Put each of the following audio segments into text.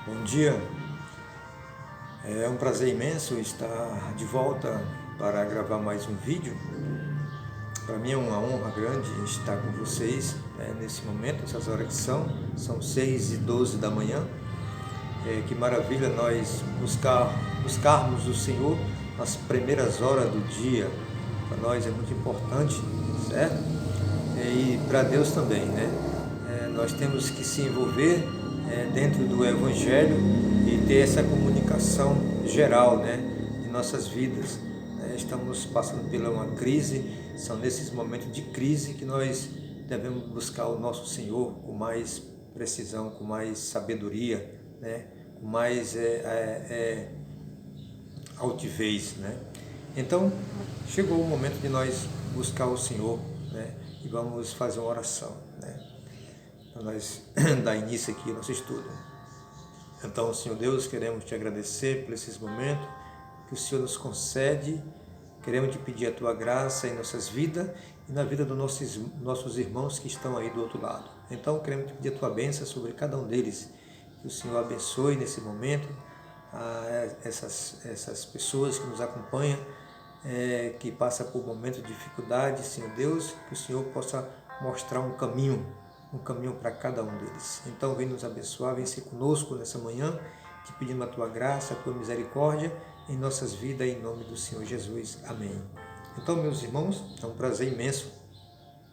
Bom dia, é um prazer imenso estar de volta para gravar mais um vídeo. Para mim é uma honra grande estar com vocês nesse momento, essas horas que são 6h12 da manhã. Que maravilha nós buscarmos o Senhor nas primeiras horas do dia. Para nós é muito importante, certo? E para Deus também, né? Nós temos que se envolver dentro do Evangelho e ter essa comunicação geral, né, de nossas vidas. Estamos passando por uma crise, são nesses momentos de crise que nós devemos buscar o nosso Senhor com mais precisão, com mais sabedoria, né, com mais altivez, né? Então, chegou o momento de nós buscar o Senhor, né, e vamos fazer uma oração, né, para nós dar início aqui ao nosso estudo. Então, Senhor Deus, queremos te agradecer por esses momentos que o Senhor nos concede. Queremos te pedir a tua graça em nossas vidas e na vida dos nossos irmãos que estão aí do outro lado. Então, queremos te pedir a tua bênção sobre cada um deles. Que o Senhor abençoe nesse momento essas pessoas que nos acompanham, que passam por momentos de dificuldade, Senhor Deus, que o Senhor possa mostrar um caminho para cada um deles. Então vem nos abençoar, vem ser conosco nessa manhã, te pedimos a tua graça, a tua misericórdia em nossas vidas, em nome do Senhor Jesus. Amém. Então, meus irmãos, é um prazer imenso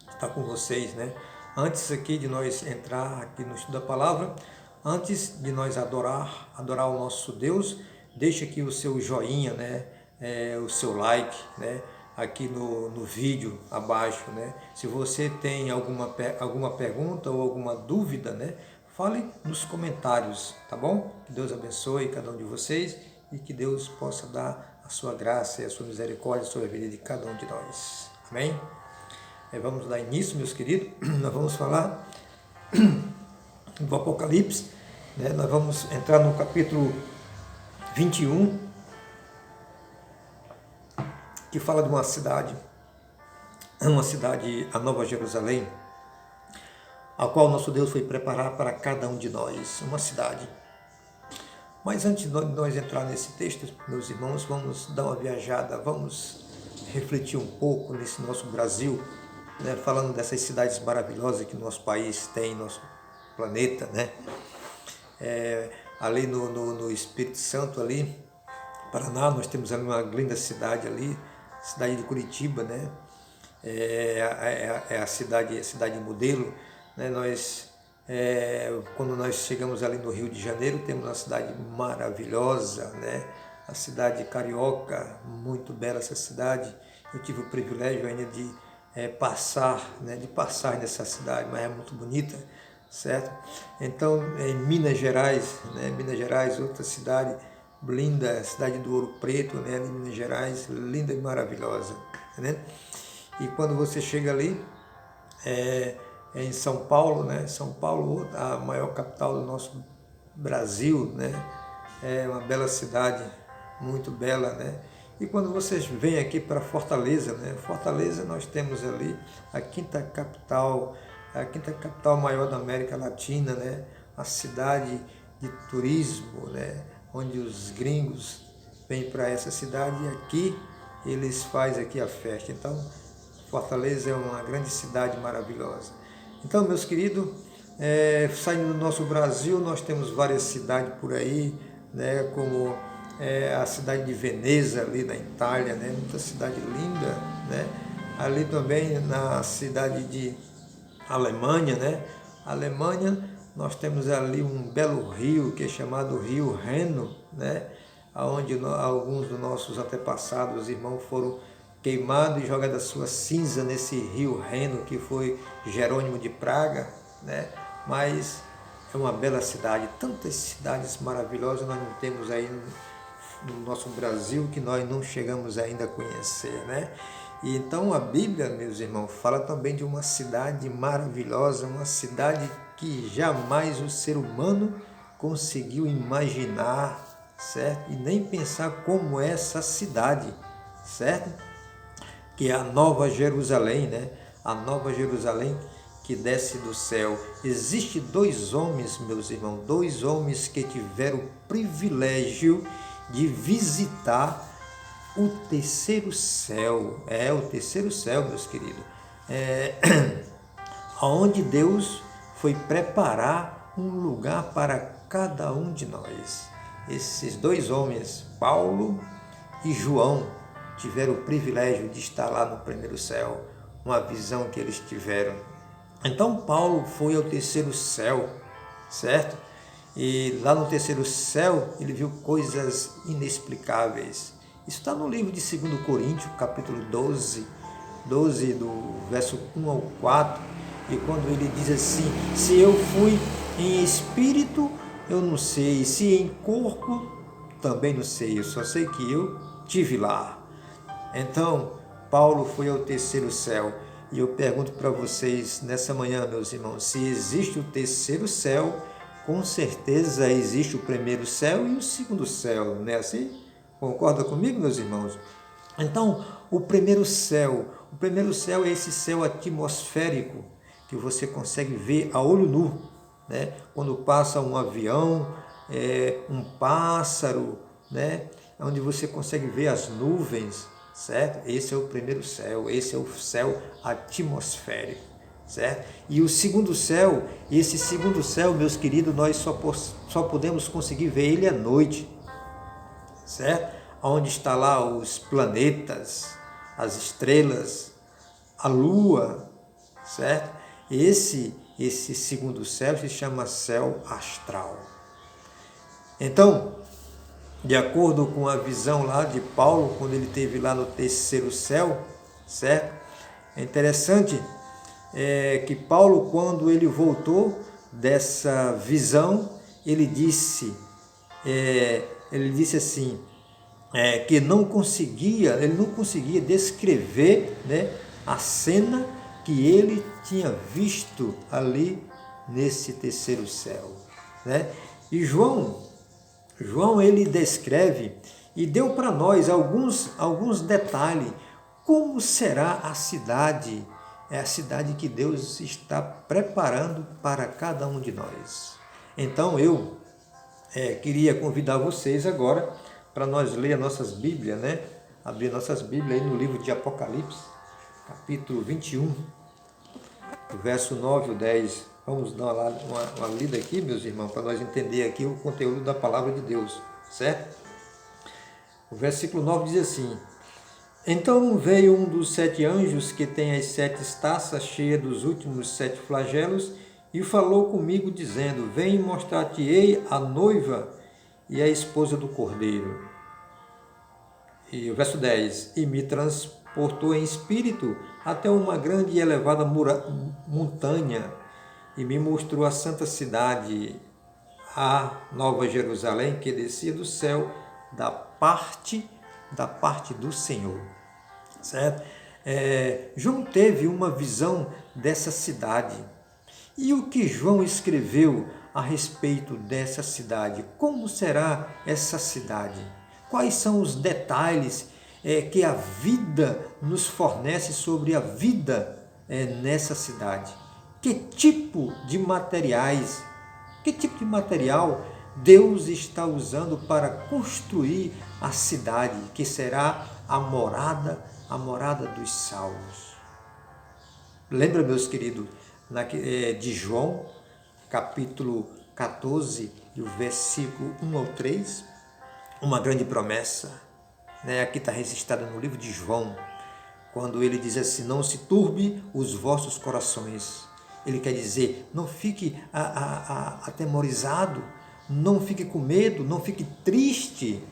estar com vocês, né? Antes aqui de nós entrar aqui no estudo da palavra, antes de nós adorar o nosso Deus, deixa aqui o seu joinha, né? O seu like, né, aqui no vídeo abaixo, né? Se você tem alguma pergunta ou alguma dúvida, né, fale nos comentários, tá bom? Que Deus abençoe cada um de vocês e que Deus possa dar a sua graça e a sua misericórdia sobre a vida de cada um de nós. Amém? Vamos dar início, meus queridos. Nós vamos falar do Apocalipse, né? Nós vamos entrar no capítulo 21, que fala de uma cidade, a Nova Jerusalém, a qual nosso Deus foi preparar para cada um de nós, uma cidade. Mas antes de nós entrar nesse texto, meus irmãos, vamos dar uma viajada, vamos refletir um pouco nesse nosso Brasil, né, falando dessas cidades maravilhosas que o nosso país tem, nosso planeta, né? Ali no Espírito Santo, ali, Paraná, nós temos ali uma linda cidade ali, cidade de Curitiba, né? A cidade modelo, né? Quando nós chegamos ali no Rio de Janeiro, temos uma cidade maravilhosa, né? A cidade carioca, muito bela essa cidade. Eu tive o privilégio ainda de passar nessa cidade, mas é muito bonita, certo? Então, em Minas Gerais, né? Minas Gerais, outra cidade linda, cidade do Ouro Preto, né, em Minas Gerais, linda e maravilhosa, né? E quando você chega ali, em São Paulo, né? São Paulo, a maior capital do nosso Brasil, né? É uma bela cidade, muito bela, né? E quando vocês vêm aqui para Fortaleza, né? Fortaleza, nós temos ali a quinta capital maior da América Latina, né? A cidade de turismo, né? Onde os gringos vêm para essa cidade e aqui eles fazem aqui a festa. Então, Fortaleza é uma grande cidade maravilhosa. Então, meus queridos, saindo do nosso Brasil, nós temos várias cidades por aí, né, como a cidade de Veneza, ali na Itália, né, muita cidade linda, né, ali também na cidade de Alemanha, né, Alemanha, nós temos ali um belo rio que é chamado Rio Reno, né, onde alguns dos nossos antepassados, irmãos, foram queimados e jogados a sua cinza nesse rio Reno, que foi Jerônimo de Praga, né? Mas é uma bela cidade, tantas cidades maravilhosas nós não temos aí no nosso Brasil que nós não chegamos ainda a conhecer, né? E então a Bíblia, meus irmãos, fala também de uma cidade maravilhosa, uma cidade que jamais o ser humano conseguiu imaginar, certo? E nem pensar como é essa cidade, certo? Que é a Nova Jerusalém, né? A Nova Jerusalém, que desce do céu. Existem dois homens, meus irmãos, dois homens que tiveram o privilégio de visitar o terceiro céu. O terceiro céu, meus queridos. Onde Deus foi preparar um lugar para cada um de nós. Esses dois homens, Paulo e João, tiveram o privilégio de estar lá no primeiro céu, uma visão que eles tiveram. Então Paulo foi ao terceiro céu, certo? E lá no terceiro céu ele viu coisas inexplicáveis. Isso está no livro de 2 Coríntios, capítulo 12, do verso 1 ao 4, e quando ele diz assim: se eu fui em espírito, eu não sei, se em corpo, também não sei, eu só sei que eu tive lá. Então, Paulo foi ao terceiro céu, e eu pergunto para vocês nessa manhã, meus irmãos, se existe o terceiro céu, com certeza existe o primeiro céu e o segundo céu, não é assim? Concorda comigo, meus irmãos? Então, o primeiro céu é esse céu atmosférico que você consegue ver a olho nu, né? Quando passa um avião, um pássaro, né? Onde você consegue ver as nuvens, certo? Esse é o primeiro céu, esse é o céu atmosférico, certo? E o segundo céu, esse segundo céu, meus queridos, nós só podemos conseguir ver ele à noite, certo? Onde está lá os planetas, as estrelas, a lua, certo? Esse segundo céu se chama céu astral. Então, de acordo com a visão lá de Paulo, quando ele esteve lá no terceiro céu, certo? É interessante que Paulo, quando ele voltou dessa visão, ele disse assim, que ele não conseguia descrever, né, a cena que ele tinha visto ali nesse terceiro céu, né? E João ele descreve e deu para nós alguns detalhes. Como será a cidade? É a cidade que Deus está preparando para cada um de nós. Então eu queria convidar vocês agora para nós ler as nossas Bíblias, né? Abrir nossas Bíblias aí no livro de Apocalipse, capítulo 21, do verso 9 ao 10. Vamos dar uma lida aqui, meus irmãos, para nós entender aqui o conteúdo da palavra de Deus, certo? O versículo 9 diz assim: então veio um dos 7 anjos que tem as 7 taças cheias dos últimos 7 flagelos e falou comigo dizendo: vem mostrar-te-ei a noiva e a esposa do Cordeiro. E o verso 10, e me transportou em espírito até uma grande e elevada montanha, e me mostrou a santa cidade, a Nova Jerusalém, que descia do céu da parte do Senhor. Certo? João teve uma visão dessa cidade. E o que João escreveu a respeito dessa cidade? Como será essa cidade? Quais são os detalhes que a vida nos fornece sobre a vida nessa cidade? Que tipo de materiais, que tipo de material Deus está usando para construir a cidade, que será a morada dos salvos? Lembra, meus queridos, de João, capítulo 14, e o versículo 1 ao 3, uma grande promessa, né? Aqui está registrada no livro de João, quando ele diz assim: não se turbe os vossos corações. Ele quer dizer, não fique atemorizado, não fique com medo, não fique triste.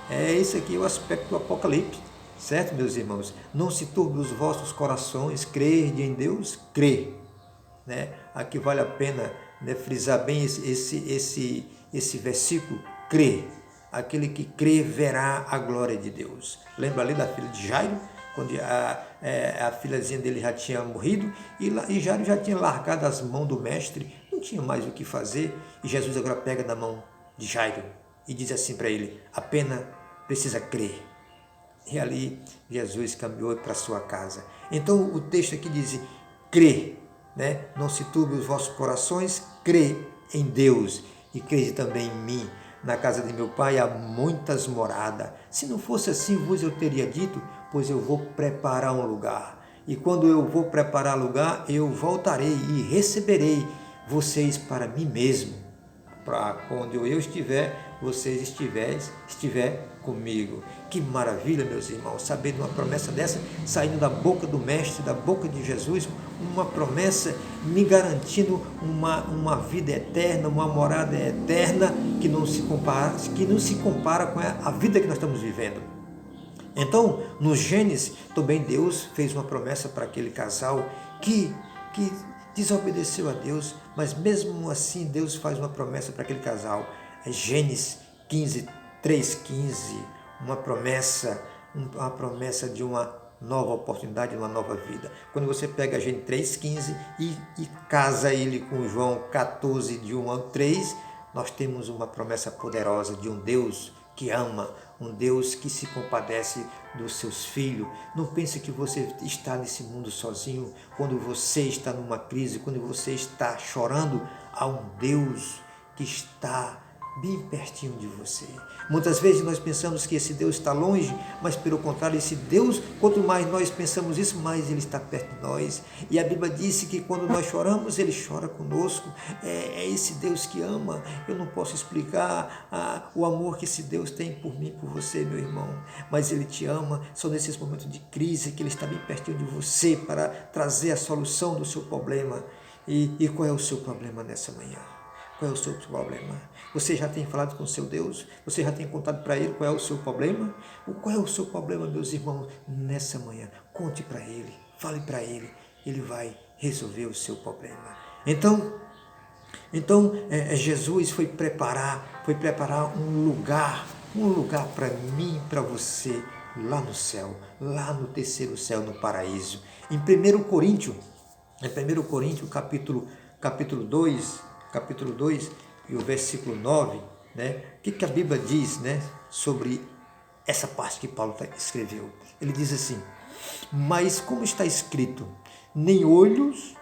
Esse aqui é o aspecto do Apocalipse, certo, meus irmãos? Não se turbe os vossos corações, crede em Deus, crê. Né? Aqui vale a pena, né, frisar bem esse versículo, crê. Aquele que crê verá a glória de Deus. Lembra ali da filha de Jairo? Quando a filhazinha dele já tinha morrido e Jairo já tinha largado as mãos do mestre, não tinha mais o que fazer, e Jesus agora pega na mão de Jairo e diz assim para ele: apenas precisa crer. E ali Jesus caminhou para sua casa. Então o texto aqui diz: crê, né? Não se turbe os vossos corações, crê em Deus e crede também em mim. Na casa de meu pai há muitas moradas. Se não fosse assim, vos eu teria dito, pois eu vou preparar um lugar. E quando eu vou preparar lugar, eu voltarei e receberei vocês para mim mesmo, para quando eu estiver, vocês estiver comigo. Que maravilha, meus irmãos, saber de uma promessa dessa, saindo da boca do Mestre, da boca de Jesus, uma promessa me garantindo uma vida eterna, uma morada eterna que não se compara com a vida que nós estamos vivendo. Então, no Gênesis, também Deus fez uma promessa para aquele casal que desobedeceu a Deus, mas mesmo assim Deus faz uma promessa para aquele casal. É Gênesis 15, 3:15, uma promessa de uma nova oportunidade, uma nova vida. Quando você pega Gênesis 3:15 e casa ele com João 14, de 1 ao 3, nós temos uma promessa poderosa de um Deus que ama, um Deus que se compadece dos seus filhos. Não pense que você está nesse mundo sozinho. Quando você está numa crise, quando você está chorando, há um Deus que está bem pertinho de você. Muitas vezes nós pensamos que esse Deus está longe, mas pelo contrário, esse Deus, quanto mais nós pensamos isso, mais Ele está perto de nós. E a Bíblia disse que quando nós choramos, Ele chora conosco. É esse Deus que ama. Eu não posso explicar o amor que esse Deus tem por mim, por você, meu irmão, mas Ele te ama. Só nesses momentos de crise que Ele está bem pertinho de você para trazer a solução do seu problema. E qual é o seu problema nessa manhã? Qual é o seu problema? Você já tem falado com o seu Deus? Você já tem contado para Ele qual é o seu problema? Qual é o seu problema, meus irmãos, nessa manhã? Conte para Ele, fale para Ele. Ele vai resolver o seu problema. Então Jesus foi preparar um lugar para mim, para você, lá no céu, lá no terceiro céu, no paraíso. Em 1 Coríntios, capítulo 2 e o versículo 9, né? O que a Bíblia diz, né, sobre essa parte que Paulo escreveu? Ele diz assim: mas como está escrito, nem olhos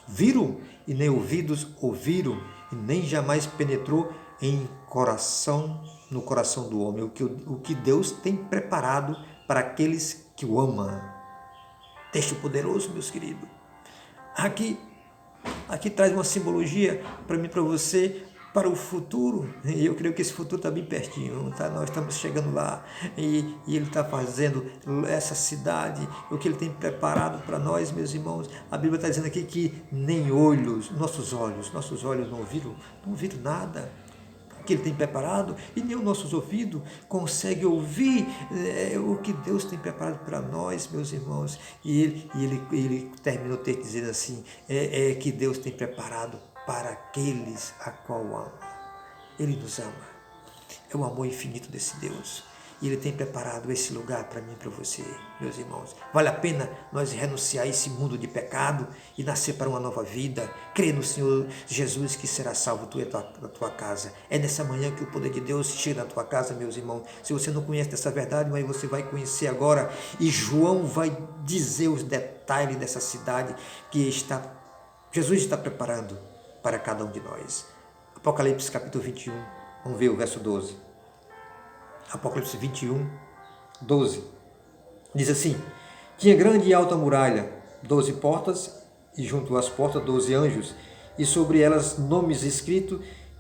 viram, e nem ouvidos ouviram, e nem jamais penetrou no coração do homem o que Deus tem preparado para aqueles que o amam. Texto poderoso, meus queridos. Aqui traz uma simbologia para mim, para você, para o futuro. E eu creio que esse futuro está bem pertinho, tá? Nós estamos chegando lá e Ele está fazendo essa cidade, o que Ele tem preparado para nós, meus irmãos. A Bíblia está dizendo aqui que nem nossos olhos não viram nada que Ele tem preparado, e nem os nossos ouvidos conseguem ouvir o que Deus tem preparado para nós, meus irmãos. E ele termina o texto dizendo assim, que Deus tem preparado para aqueles a qual ama. Ele nos ama. É o amor infinito desse Deus. E Ele tem preparado esse lugar para mim e para você, meus irmãos. Vale a pena nós renunciar a esse mundo de pecado e nascer para uma nova vida. Crer no Senhor Jesus que será salvo tu e a tua casa. É nessa manhã que o poder de Deus chega na tua casa, meus irmãos. Se você não conhece essa verdade, mas você vai conhecer agora. E João vai dizer os detalhes dessa cidade que Jesus está preparando para cada um de nós. Apocalipse capítulo 21, vamos ver o verso 12. Apocalipse 21, 12. Diz assim: tinha grande e alta muralha, 12 portas, e junto às portas 12 anjos, e sobre elas nomes escritos,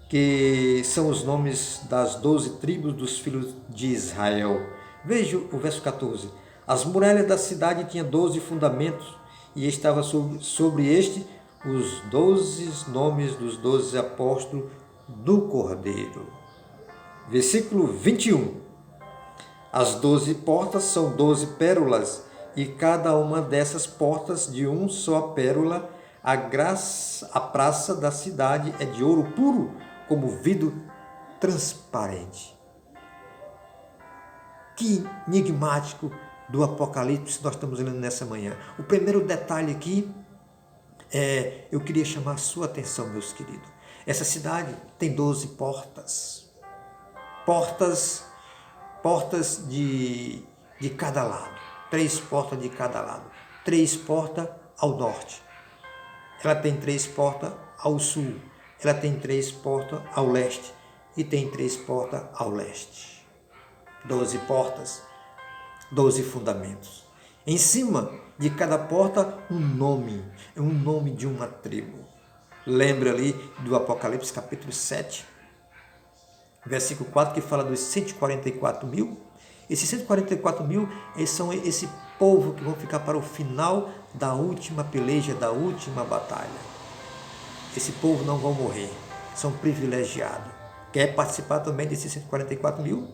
que são os nomes das 12 tribos dos filhos de Israel. Veja o verso 14. As muralhas da cidade tinham 12 fundamentos, e estava sobre este os 12 nomes dos 12 apóstolos do Cordeiro. Versículo 21. As 12 portas são 12 pérolas, e cada uma dessas portas de um só pérola. A praça da cidade é de ouro puro, como vidro transparente. Que enigmático do Apocalipse nós estamos lendo nessa manhã. O primeiro detalhe aqui eu queria chamar a sua atenção, meus queridos. Essa cidade tem 12 portas. Portas de cada lado. 3 portas de cada lado. 3 portas ao norte. ela tem 3 portas ao sul, ela tem 3 portas ao leste e tem 3 portas ao leste. 12 portas, 12 fundamentos. Em cima de cada porta, um nome de uma tribo. Lembra ali do Apocalipse capítulo 7, versículo 4, que fala dos 144 mil. Esses 144 mil são esse povo que vão ficar para o final da última peleja, da última batalha. Esse povo não vão morrer, são privilegiados. Quer participar também desses 144 mil?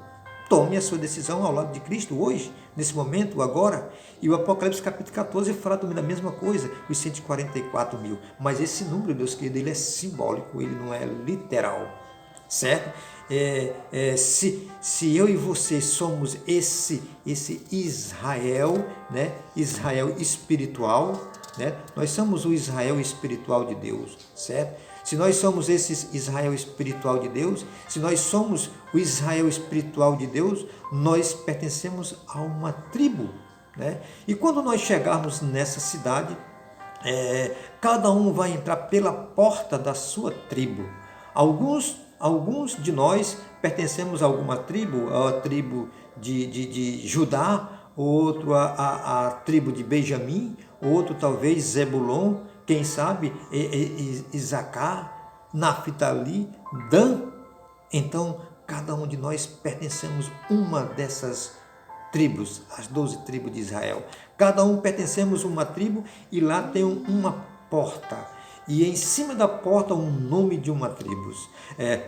Tome a sua decisão ao lado de Cristo hoje, nesse momento, agora. E o Apocalipse capítulo 14 fala também da mesma coisa, os 144 mil. Mas esse número, Deus querido, ele é simbólico, ele não é literal, certo? Se eu e você somos esse Israel, né? Israel espiritual, né? Nós somos o Israel espiritual de Deus, certo? Se nós somos esse Israel espiritual de Deus, se nós somos o Israel espiritual de Deus, nós pertencemos a uma tribo, né? E quando nós chegarmos nessa cidade, cada um vai entrar pela porta da sua tribo. Alguns de nós pertencemos a alguma tribo, a tribo de Judá, outro a tribo de Benjamim, outro talvez Zebulon, quem sabe Isacar, Naftali, Dan. Então, cada um de nós pertencemos a uma dessas tribos, as 12 tribos de Israel. Cada um pertencemos a uma tribo e lá tem uma porta. E em cima da porta o nome de uma tribo.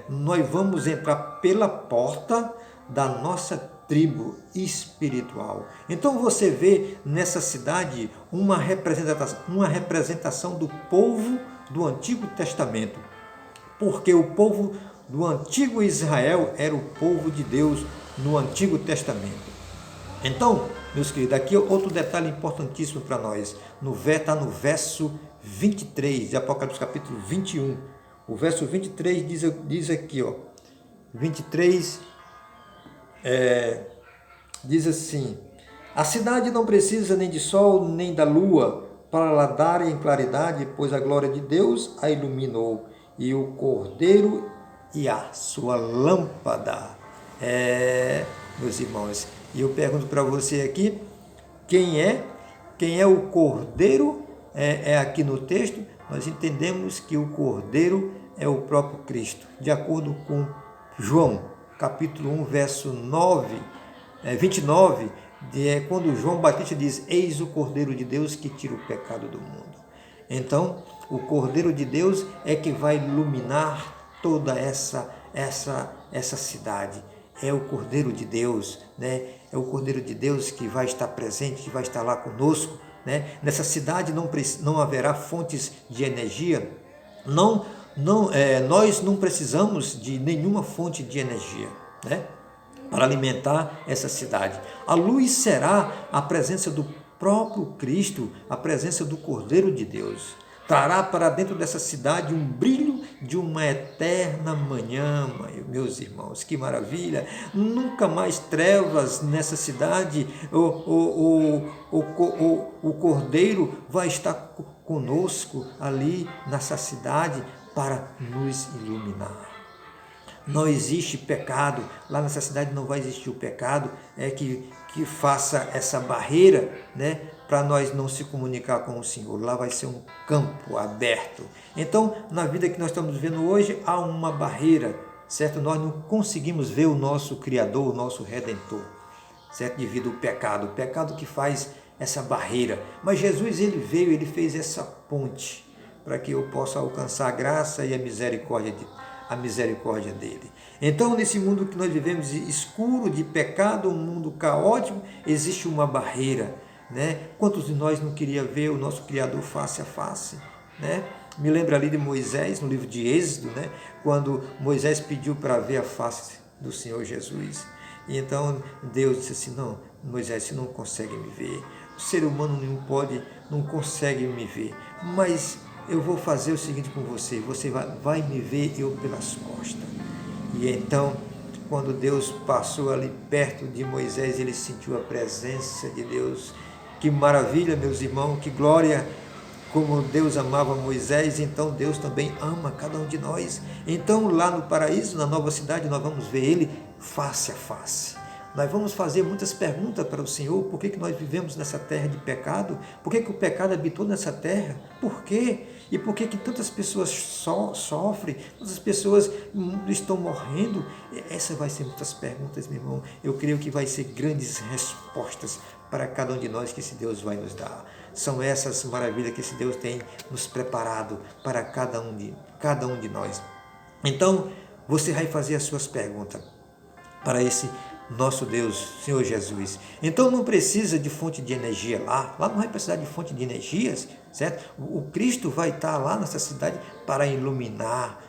Nós vamos entrar pela porta da nossa tribo espiritual. Então você vê nessa cidade uma representação do povo do Antigo Testamento. Porque o povo do Antigo Israel era o povo de Deus no Antigo Testamento. Então, meus queridos, aqui outro detalhe importantíssimo para nós. Está no verso 23 de Apocalipse capítulo 21. O verso 23 diz aqui, 23 diz assim: a cidade não precisa nem de sol nem da lua para lá dar em claridade, pois a glória de Deus a iluminou, e o Cordeiro e a sua lâmpada. Meus irmãos, e eu pergunto para você aqui, quem é o Cordeiro? Aqui no texto, nós entendemos que o Cordeiro é o próprio Cristo, de acordo com João, capítulo 1, verso 29, quando João Batista diz: eis o Cordeiro de Deus que tira o pecado do mundo. Então, o Cordeiro de Deus é que vai iluminar toda essa cidade. É o Cordeiro de Deus, né? É o Cordeiro de Deus que vai estar presente, que vai estar lá conosco, né? Nessa cidade não haverá fontes de energia. Nós não precisamos de nenhuma fonte de energia, né? Para alimentar essa cidade. A luz será a presença do próprio Cristo, a presença do Cordeiro de Deus. Trará para dentro dessa cidade um brilho de uma eterna manhã, meus irmãos, que maravilha! Nunca mais trevas nessa cidade. O Cordeiro vai estar conosco ali nessa cidade para nos iluminar. Não existe pecado, lá nessa cidade não vai existir o pecado, que faça essa barreira, né, para nós não se comunicar com o Senhor. Lá vai ser um campo aberto. Então, na vida que nós estamos vivendo hoje, há uma barreira, certo? Nós não conseguimos ver o nosso Criador, o nosso Redentor, certo? Devido ao pecado, o pecado que faz essa barreira. Mas Jesus, ele veio, ele fez essa ponte para que eu possa alcançar a graça e a misericórdia dele. Então, nesse mundo que nós vivemos escuro de pecado, um mundo caótico, existe uma barreira, né? Quantos de nós não queria ver o nosso Criador face a face, né? Me lembra ali de Moisés, no livro de Êxodo, né? Quando Moisés pediu para ver a face do Senhor Jesus. E então Deus disse assim: não, Moisés, você não consegue me ver. O ser humano não consegue me ver. Mas eu vou fazer o seguinte com você: você vai me ver eu pelas costas. E então, quando Deus passou ali perto de Moisés, ele sentiu a presença de Deus. Que maravilha, meus irmãos, que glória! como Deus amava Moisés, então Deus também ama cada um de nós. Então lá no paraíso, na nova cidade, nós vamos ver Ele face a face. Nós vamos fazer muitas perguntas para o Senhor. Por que nós vivemos nessa terra de pecado? Por que o pecado habitou nessa terra? Por quê? E por que tantas pessoas sofrem? Tantas pessoas estão morrendo? Essa vai ser muitas perguntas, meu irmão. Eu creio que vai ser grandes respostas para cada um de nós que esse Deus vai nos dar. São essas maravilhas que esse Deus tem nos preparado para cada um de nós. Então, você vai fazer as suas perguntas para esse nosso Deus, Senhor Jesus. Então não precisa de fonte de energia lá não vai precisar de fonte de energias, certo? O Cristo vai estar lá nessa cidade para iluminar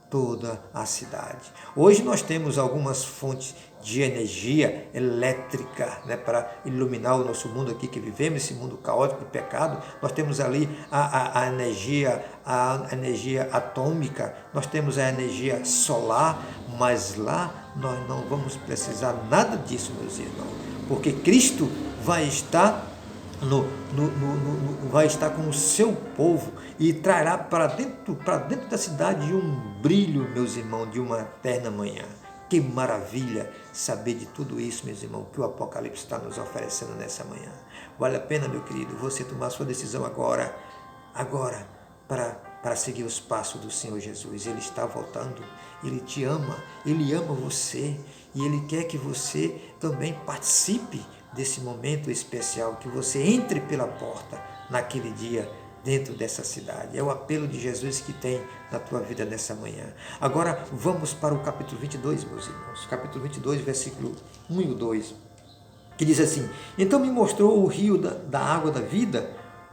toda a cidade. Hoje nós temos algumas fontes de energia elétrica, né, para iluminar o nosso mundo aqui que vivemos, esse mundo caótico de pecado. Nós temos ali a energia atômica, nós temos a energia solar, mas lá nós não vamos precisar nada disso, meus irmãos, porque Cristo vai estar vai estar com o seu povo e trará para dentro da cidade um brilho, meus irmãos, de uma eterna manhã. Que maravilha saber de tudo isso, meus irmãos, que o Apocalipse está nos oferecendo nessa manhã. Vale a pena, meu querido, você tomar a sua decisão agora, para seguir os passos do Senhor Jesus. Ele está voltando, Ele te ama, Ele ama você e Ele quer que você também participe desse momento especial, que você entre pela porta naquele dia dentro dessa cidade. É o apelo de Jesus que tem na tua vida nessa manhã. Agora vamos para o capítulo 22, meus irmãos. Capítulo 22, versículo 1 e 2, que diz assim: Então me mostrou o rio da água da vida,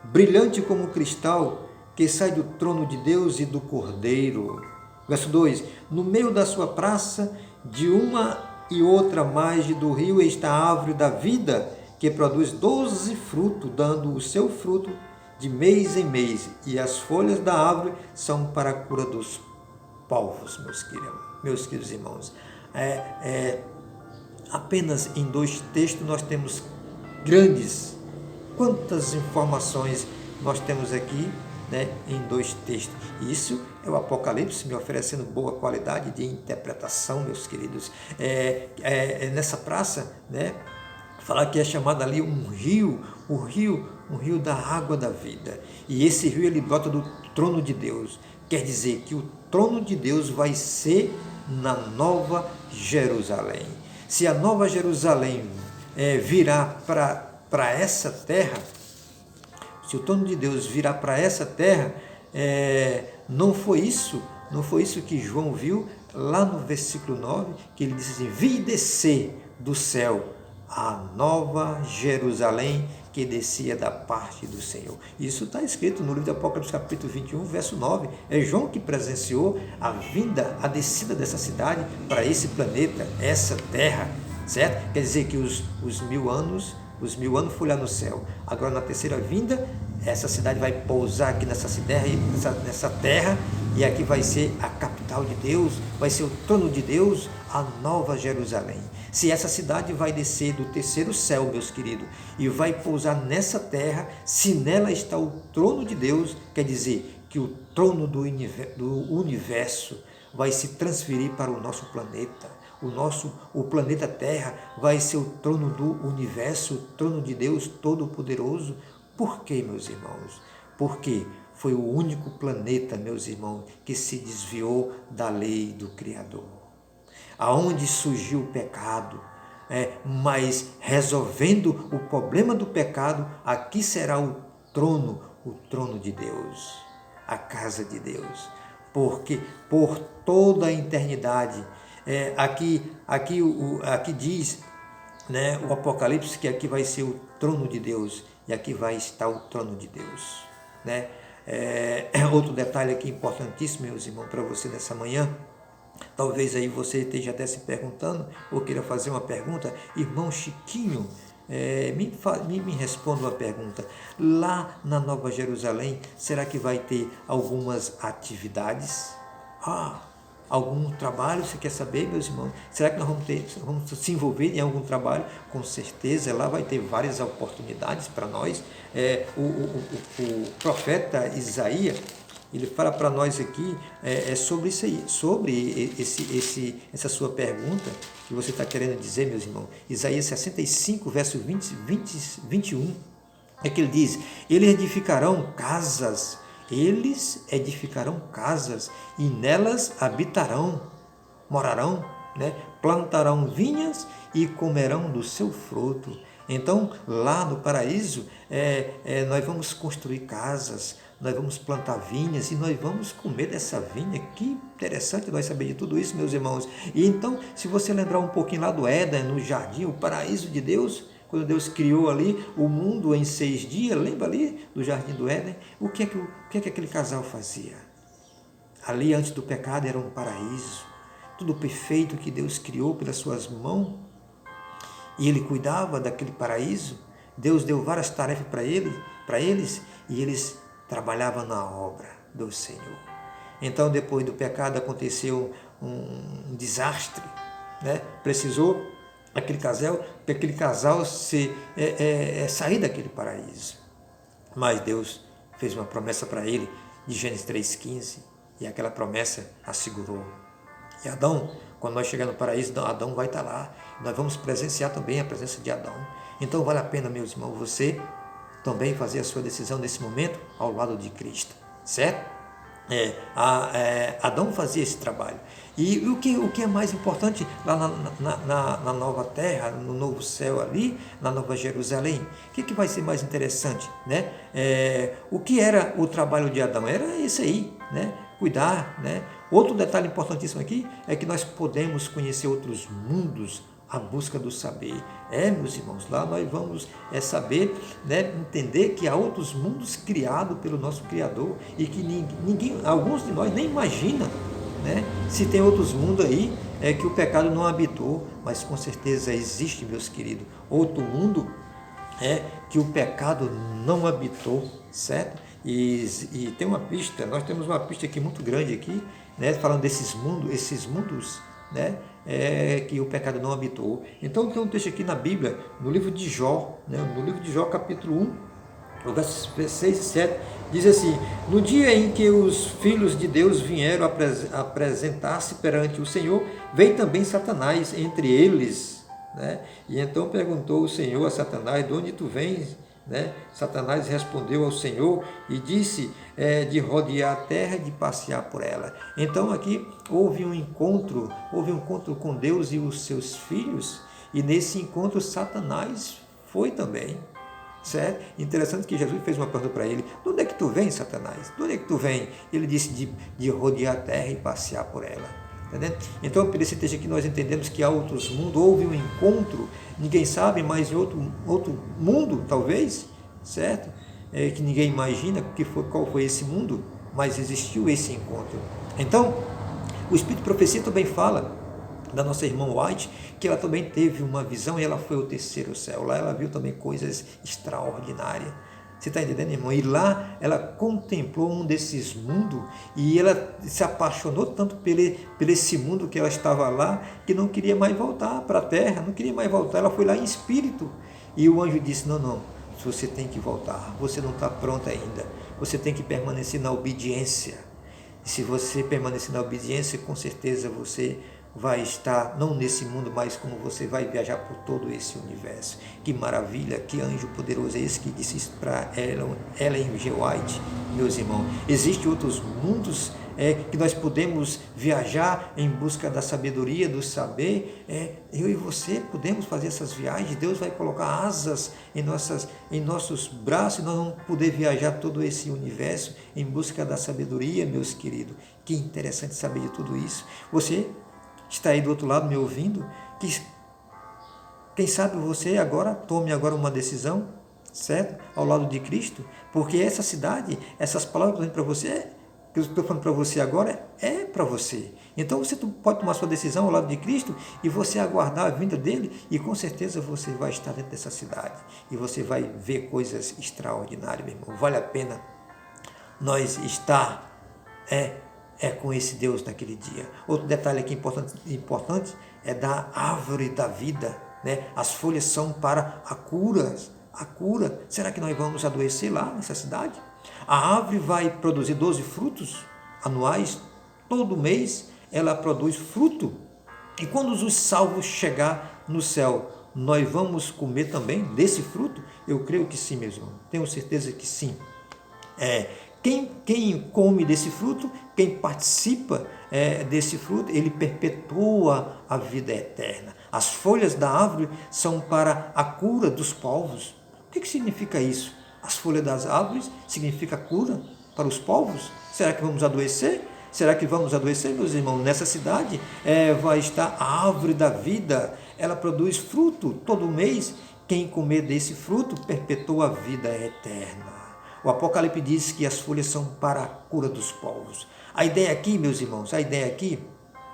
brilhante como cristal, que sai do trono de Deus e do Cordeiro. Verso 2: No meio da sua praça, de uma e outra margem do rio, está a árvore da vida, que produz 12 frutos, dando o seu fruto de mês em mês, e as folhas da árvore são para a cura dos povos, meus queridos irmãos. Apenas em 2 textos nós temos quantas informações nós temos aqui, né, em 2 textos. Isso é o Apocalipse me oferecendo boa qualidade de interpretação, meus queridos. Nessa praça, né, falar que é chamado ali um rio da água da vida. E esse rio ele brota do trono de Deus. Quer dizer que o trono de Deus vai ser na Nova Jerusalém. Se a Nova Jerusalém virar para essa terra, se o trono de Deus virar para essa terra, não foi isso que João viu lá no versículo 9, que ele disse assim: vi descer do céu a Nova Jerusalém, que descia da parte do Senhor. Isso está escrito no livro do Apocalipse, capítulo 21, verso 9. É João que presenciou a descida dessa cidade para esse planeta, essa terra, certo? Quer dizer que os 1000 anos foi lá no céu. Agora, na terceira vinda, essa cidade vai pousar aqui nessa terra, e aqui vai ser a capital de Deus, vai ser o trono de Deus, a Nova Jerusalém. Se essa cidade vai descer do terceiro céu, meus queridos, e vai pousar nessa terra, se nela está o trono de Deus, quer dizer que o trono do universo vai se transferir para o nosso planeta. O planeta Terra vai ser o trono do universo, o trono de Deus Todo-Poderoso. Por quê, meus irmãos? Porque foi o único planeta, meus irmãos, que se desviou da lei do Criador. Aonde surgiu o pecado, mas resolvendo o problema do pecado, aqui será o trono de Deus, a casa de Deus. Porque por toda a eternidade, aqui diz, né, o Apocalipse, que aqui vai ser o trono de Deus, e aqui vai estar o trono de Deus, né? Outro detalhe aqui importantíssimo, meus irmãos, para você nessa manhã. Talvez aí você esteja até se perguntando, ou queira fazer uma pergunta: irmão Chiquinho, me responda uma pergunta. Lá na Nova Jerusalém, será que vai ter algumas atividades? algum trabalho, você quer saber, meus irmãos? Será que nós vamos se envolver em algum trabalho? Com certeza, lá vai ter várias oportunidades para nós. O profeta Isaías, ele fala para nós aqui sobre isso aí, sobre essa sua pergunta que você está querendo dizer, meus irmãos. Isaías 65, verso 21, é que ele diz: eles edificarão casas e nelas habitarão, morarão, né? Plantarão vinhas e comerão do seu fruto. Então, lá no paraíso, nós vamos construir casas, nós vamos plantar vinhas e nós vamos comer dessa vinha. Que interessante nós saber de tudo isso, meus irmãos. E então, se você lembrar um pouquinho lá do Éden, no jardim, o paraíso de Deus, quando Deus criou ali o mundo em 6 dias, lembra ali do jardim do Éden? O que é que aquele casal fazia? Ali, antes do pecado, era um paraíso, tudo perfeito que Deus criou pelas suas mãos, e ele cuidava daquele paraíso. Deus deu várias tarefas para eles, e eles trabalhavam na obra do Senhor. Então, depois do pecado, aconteceu um desastre, né? Precisou aquele casal sair daquele paraíso. Mas Deus fez uma promessa para ele, de Gênesis 3,15, e aquela promessa assegurou. E Adão, quando nós chegarmos no paraíso, Adão vai estar lá. Nós vamos presenciar também a presença de Adão. Então vale a pena, meus irmãos, você também fazer a sua decisão nesse momento ao lado de Cristo, certo? Adão fazia esse trabalho. E o que é mais importante lá na nova terra, no novo céu ali, na nova Jerusalém? O que vai ser mais interessante, né? O que era o trabalho de Adão? Era isso aí, né? Cuidar, né? Outro detalhe importantíssimo aqui é que nós podemos conhecer outros mundos à busca do saber. Meus irmãos, lá nós vamos saber, né, entender que há outros mundos criados pelo nosso Criador e que alguns de nós nem imaginam, né, se tem outros mundos aí que o pecado não habitou, mas com certeza existe, meus queridos, outro mundo que o pecado não habitou, certo? E tem uma pista, nós temos uma pista aqui muito grande aqui, né, falando esses mundos, né, que o pecado não habitou. Então tem um texto aqui na Bíblia, no livro de Jó, né, no livro de Jó, capítulo 1, no versos 6 e 7, diz assim: no dia em que os filhos de Deus vieram apresentar-se perante o Senhor, veio também Satanás entre eles, né? E então perguntou o Senhor a Satanás: de onde tu vens? Né? Satanás respondeu ao Senhor e disse de rodear a terra e de passear por ela. Então aqui houve um encontro com Deus e os seus filhos, e nesse encontro Satanás foi também, certo? Interessante que Jesus fez uma pergunta para ele: de onde é que tu vem, Satanás? De onde é que tu vem? Ele disse de rodear a terra e passear por ela. Entendeu? Então, por esse texto aqui, nós entendemos que há outros mundos, houve um encontro, ninguém sabe, mas em outro mundo, talvez, certo? Que ninguém imagina qual foi esse mundo, mas existiu esse encontro. Então, o Espírito de Profecia também fala da nossa irmã White, que ela também teve uma visão e ela foi ao terceiro céu. Lá ela viu também coisas extraordinárias. Você está entendendo, irmão? E lá ela contemplou um desses mundos e ela se apaixonou tanto por esse mundo que ela estava lá, que não queria mais voltar para a terra, não queria mais voltar. Ela foi lá em espírito. E o anjo disse: não, você tem que voltar, você não está pronta ainda, você tem que permanecer na obediência. E se você permanecer na obediência, com certeza você vai estar, não nesse mundo, mas como você vai viajar por todo esse universo. Que maravilha, que anjo poderoso é esse que disse isso para Ellen G. White, meus irmãos. Existem outros mundos que nós podemos viajar em busca da sabedoria, do saber. Eu e você podemos fazer essas viagens. Deus vai colocar asas em nossos braços e nós vamos poder viajar todo esse universo em busca da sabedoria, meus queridos. Que interessante saber de tudo isso. Você está aí do outro lado me ouvindo, quem sabe você tome agora uma decisão, certo? Ao lado de Cristo, porque essa cidade, essas palavras que eu estou para você, que eu estou falando para você agora, é para você. Então você pode tomar sua decisão ao lado de Cristo e você aguardar a vinda dele, e com certeza você vai estar dentro dessa cidade e você vai ver coisas extraordinárias, meu irmão. Vale a pena nós estar é com esse Deus naquele dia. Outro detalhe aqui importante é da árvore da vida, né? As folhas são para a cura. A cura. Será que nós vamos adoecer lá nessa cidade? A árvore vai produzir 12 frutos anuais. Todo mês ela produz fruto. E quando os salvos chegar no céu, nós vamos comer também desse fruto? Eu creio que sim, meus irmãos. Tenho certeza que sim. Quem come desse fruto, quem participa desse fruto, ele perpetua a vida eterna. As folhas da árvore são para a cura dos povos. O que significa isso? As folhas das árvores significa cura para os povos? Será que vamos adoecer? Será que vamos adoecer, meus irmãos? Nessa cidade vai estar a árvore da vida. Ela produz fruto todo mês. Quem comer desse fruto perpetua a vida eterna. O Apocalipse diz que as folhas são para a cura dos povos. A ideia aqui, meus irmãos, a ideia aqui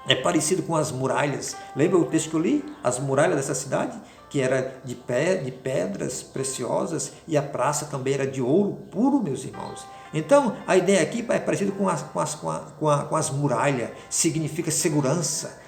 é parecido com as muralhas. Lembra o texto que eu li? As muralhas dessa cidade, que era de pedras preciosas, e a praça também era de ouro puro, meus irmãos. Então, a ideia aqui é parecida com as muralhas, significa segurança,